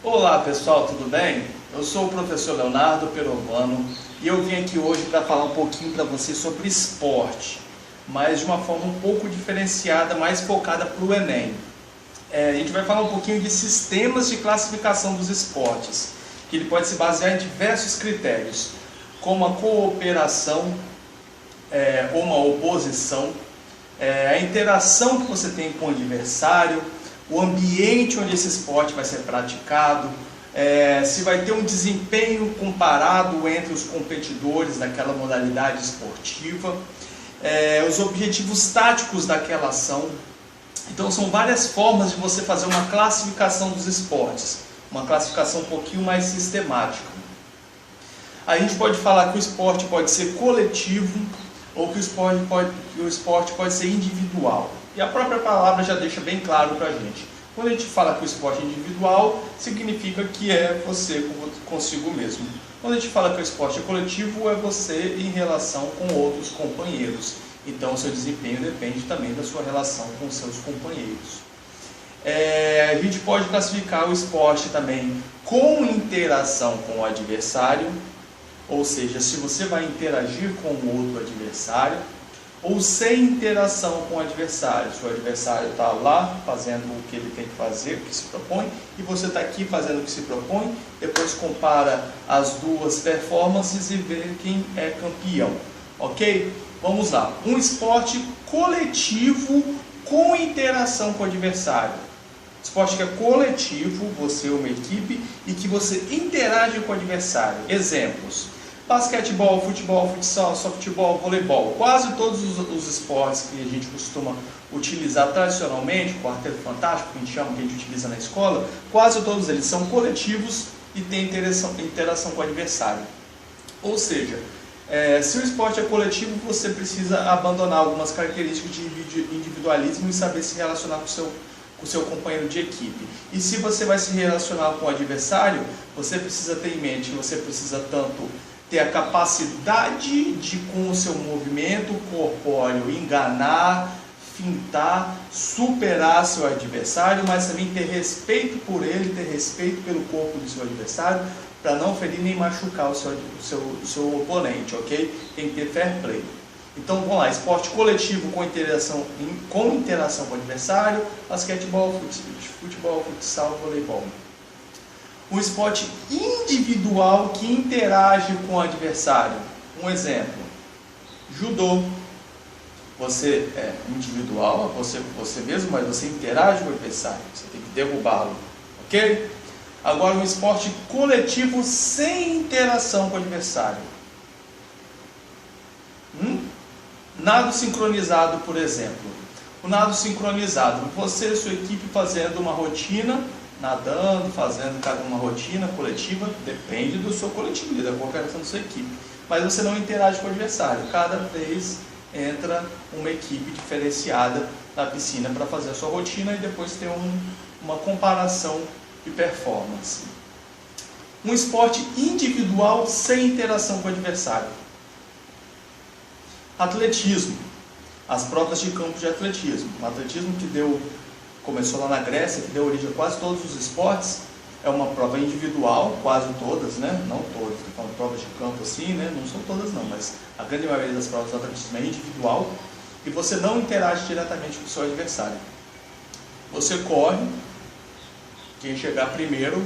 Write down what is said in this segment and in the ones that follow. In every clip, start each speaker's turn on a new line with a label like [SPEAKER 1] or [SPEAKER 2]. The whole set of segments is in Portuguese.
[SPEAKER 1] Olá pessoal, tudo bem? Eu sou o professor Leonardo Perovano e eu vim aqui hoje para falar um pouquinho para vocês sobre esporte, mas de uma forma um pouco diferenciada, mais focada para o Enem. A gente vai falar um pouquinho de sistemas de classificação dos esportes, que ele pode se basear em diversos critérios, como a cooperação, ou uma oposição, a interação que você tem com o adversário, o ambiente onde esse esporte vai ser praticado, se vai ter um desempenho comparado entre os competidores daquela modalidade esportiva, os objetivos táticos daquela ação. Então são várias formas de você fazer uma classificação dos esportes, uma classificação um pouquinho mais sistemática. A gente pode falar que o esporte pode ser coletivo ou que o esporte pode ser individual. E a própria palavra já deixa bem claro para a gente. Quando a gente fala que o esporte é individual, significa que é você consigo mesmo. Quando a gente fala que o esporte é coletivo, é você em relação com outros companheiros. Então, o seu desempenho depende também da sua relação com os seus companheiros. A gente pode classificar o esporte também com interação com o adversário, ou seja, se você vai interagir com o outro adversário, ou sem interação com o adversário. Se o adversário está lá fazendo o que ele tem que fazer, o que se propõe, e você está aqui fazendo o que se propõe, depois compara as duas performances e vê quem é campeão. Ok? Vamos lá. Um esporte coletivo com interação com o adversário. Esporte que é coletivo, você é uma equipe, e que você interage com o adversário. Exemplos: basquetebol, futebol, futsal, softball, voleibol. Quase todos os esportes que a gente costuma utilizar tradicionalmente, o quarteto fantástico, que a gente utiliza na escola, quase todos eles são coletivos e têm interação com o adversário. Ou seja, se o esporte é coletivo, você precisa abandonar algumas características de individualismo e saber se relacionar com o seu companheiro de equipe. E se você vai se relacionar com o adversário, você precisa ter em mente que você precisa tanto ter a capacidade de, com o seu movimento corpóreo, enganar, fintar, superar seu adversário, mas também ter respeito por ele, ter respeito pelo corpo do seu adversário, para não ferir nem machucar o seu oponente, ok? Tem que ter fair play. Então vamos lá: esporte coletivo com interação com o adversário, basquetebol, futebol, futsal, voleibol. Um esporte individual que interage com o adversário. Um exemplo: judô. Você é individual, você mesmo, mas você interage com o adversário. Você tem que derrubá-lo, ok? Agora, um esporte coletivo sem interação com o adversário. Nado sincronizado, por exemplo. O nado sincronizado: você e sua equipe fazendo uma rotina, nadando, fazendo uma rotina coletiva, depende do seu coletivo, da cooperação da sua equipe. Mas você não interage com o adversário. Cada vez entra uma equipe diferenciada na piscina para fazer a sua rotina e depois ter uma comparação de performance. Um esporte individual sem interação com o adversário. Atletismo. As provas de campo de atletismo. O atletismo começou lá na Grécia, que deu origem a quase todos os esportes. É uma prova individual, quase todas, né? Não todas, estou falando provas de campo assim, né? Não são todas não, mas a grande maioria das provas do atletismo é individual e você não interage diretamente com o seu adversário. Você corre, quem chegar primeiro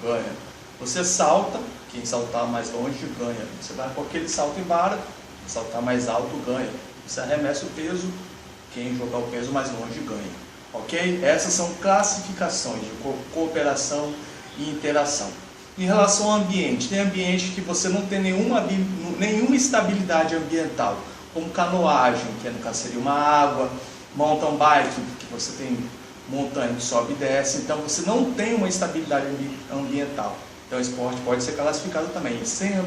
[SPEAKER 1] ganha. Você salta, quem saltar mais longe ganha. Você vai com aquele salto em vara, saltar mais alto ganha. Você arremessa o peso, quem jogar o peso mais longe ganha. Ok? Essas são classificações de cooperação e interação. Em relação ao ambiente, tem ambiente que você não tem nenhuma estabilidade ambiental, como canoagem, que no caso seria uma água, mountain bike, que você tem montanha que sobe e desce, então você não tem uma estabilidade ambiental. Então o esporte pode ser classificado também sem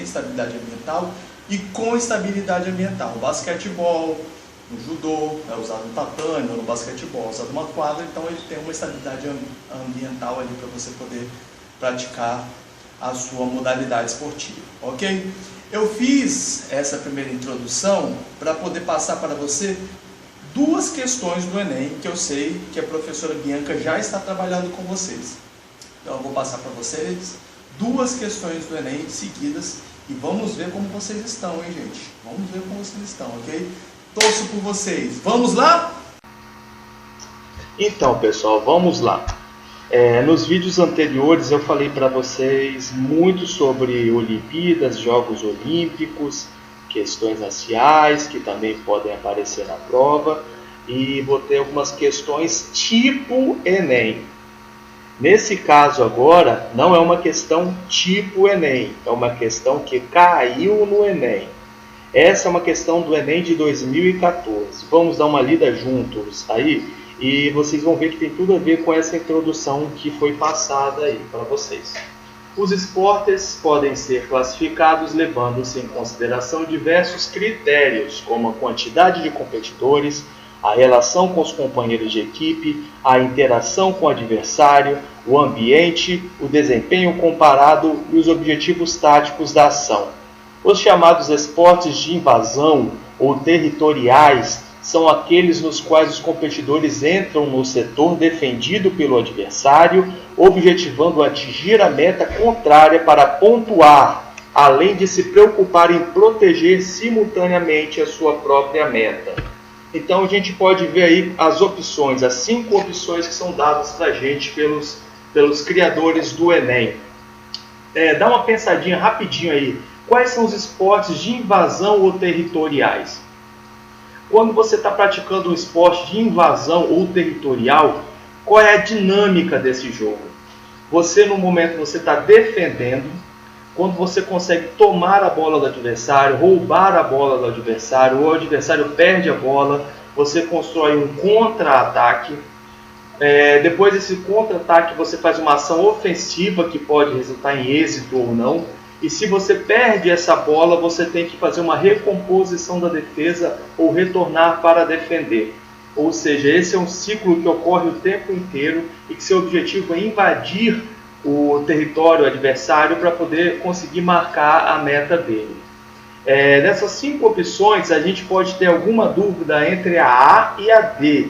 [SPEAKER 1] estabilidade ambiental e com estabilidade ambiental. O basquetebol, no judô é usado no tatame, ou no basquetebol é usado numa quadra, então ele tem uma estabilidade ambiental ali para você poder praticar a sua modalidade esportiva, ok? Eu fiz essa primeira introdução para poder passar para você duas questões do Enem que eu sei que a professora Bianca já está trabalhando com vocês. Então eu vou passar para vocês 2 questões do Enem seguidas e vamos ver como vocês estão, hein, gente? Vamos ver como vocês estão, ok? Torço por vocês. Vamos lá?
[SPEAKER 2] Então, pessoal, vamos lá. Nos vídeos anteriores eu falei para vocês muito sobre Olimpíadas, Jogos Olímpicos, questões raciais que também podem aparecer na prova, e vou ter algumas questões tipo Enem. Nesse caso agora, não é uma questão tipo Enem, é uma questão que caiu no Enem. Essa é uma questão do Enem de 2014. Vamos dar uma lida juntos aí e vocês vão ver que tem tudo a ver com essa introdução que foi passada aí para vocês. Os esportes podem ser classificados levando-se em consideração diversos critérios, como a quantidade de competidores, a relação com os companheiros de equipe, a interação com o adversário, o ambiente, o desempenho comparado e os objetivos táticos da ação. Os chamados esportes de invasão ou territoriais são aqueles nos quais os competidores entram no setor defendido pelo adversário, objetivando atingir a meta contrária para pontuar, além de se preocupar em proteger simultaneamente a sua própria meta. Então a gente pode ver aí as opções, as 5 opções que são dadas para a gente pelos criadores do Enem. Dá uma pensadinha rapidinho aí. Quais são os esportes de invasão ou territoriais? Quando você está praticando um esporte de invasão ou territorial, qual é a dinâmica desse jogo? Você, no momento, você está defendendo. Quando você consegue tomar a bola do adversário, roubar a bola do adversário, ou o adversário perde a bola, você constrói um contra-ataque. Depois desse contra-ataque, você faz uma ação ofensiva que pode resultar em êxito ou não. E se você perde essa bola, você tem que fazer uma recomposição da defesa ou retornar para defender. Ou seja, esse é um ciclo que ocorre o tempo inteiro e que seu objetivo é invadir o território adversário para poder conseguir marcar a meta dele. Nessas 5 opções, a gente pode ter alguma dúvida entre a A e a D.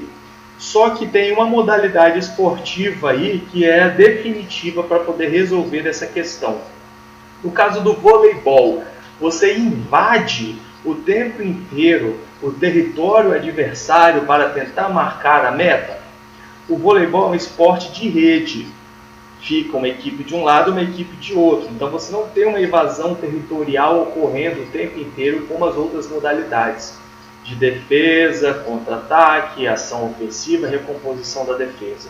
[SPEAKER 2] Só que tem uma modalidade esportiva aí que é definitiva para poder resolver essa questão. No caso do voleibol, você invade o tempo inteiro o território adversário para tentar marcar a meta. O voleibol é um esporte de rede. Fica uma equipe de um lado e uma equipe de outro. Então você não tem uma invasão territorial ocorrendo o tempo inteiro como as outras modalidades de defesa, contra-ataque, ação ofensiva, recomposição da defesa.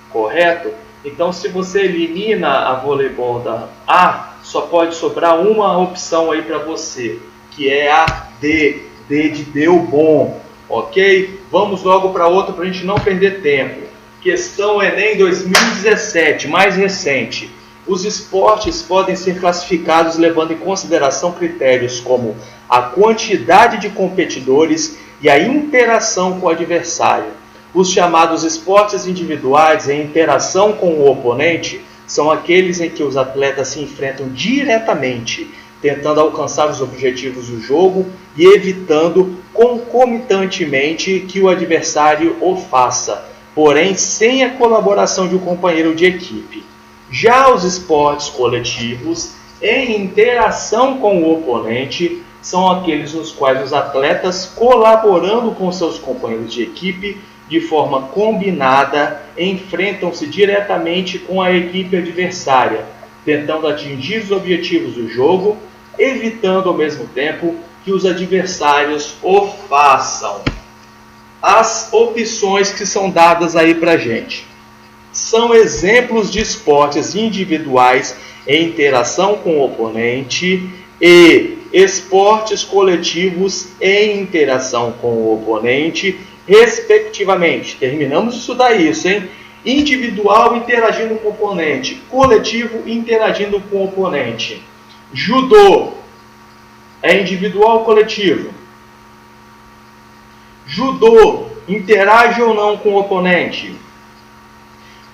[SPEAKER 2] Correto? Então se você elimina a voleibol da A, só pode sobrar uma opção aí para você, que é a D. D de deu bom. Ok? Vamos logo para outra para a gente não perder tempo. Questão Enem 2017, mais recente. Os esportes podem ser classificados levando em consideração critérios como a quantidade de competidores e a interação com o adversário. Os chamados esportes individuais em interação com o oponente são aqueles em que os atletas se enfrentam diretamente, tentando alcançar os objetivos do jogo e evitando concomitantemente que o adversário o faça, porém sem a colaboração de um companheiro de equipe. Já os esportes coletivos, em interação com o oponente, são aqueles nos quais os atletas, colaborando com seus companheiros de equipe, de forma combinada, enfrentam-se diretamente com a equipe adversária, tentando atingir os objetivos do jogo, evitando ao mesmo tempo que os adversários o façam. As opções que são dadas aí para a gente são exemplos de esportes individuais em interação com o oponente e esportes coletivos em interação com o oponente, respectivamente. Terminamos de estudar isso, hein? Individual interagindo com o oponente, coletivo interagindo com o oponente. Judô é individual ou coletivo? Judô interage ou não com o oponente?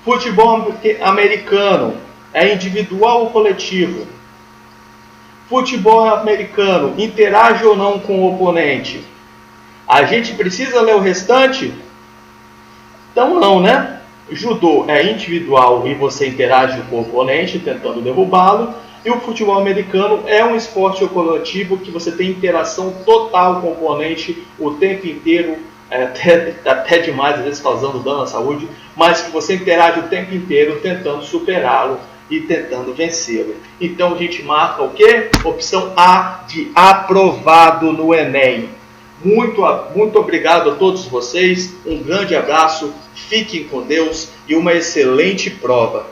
[SPEAKER 2] Futebol americano é individual ou coletivo? Futebol americano interage ou não com o oponente? A gente precisa ler o restante? Então não, né? Judô é individual e você interage com o oponente tentando derrubá-lo. E o futebol americano é um esporte coletivo que você tem interação total com o oponente o tempo inteiro, até demais, às vezes causando dano à saúde, mas que você interage o tempo inteiro tentando superá-lo e tentando vencê-lo. Então a gente marca o quê? Opção A de aprovado no Enem. Muito obrigado a todos vocês, um grande abraço, fiquem com Deus e uma excelente prova.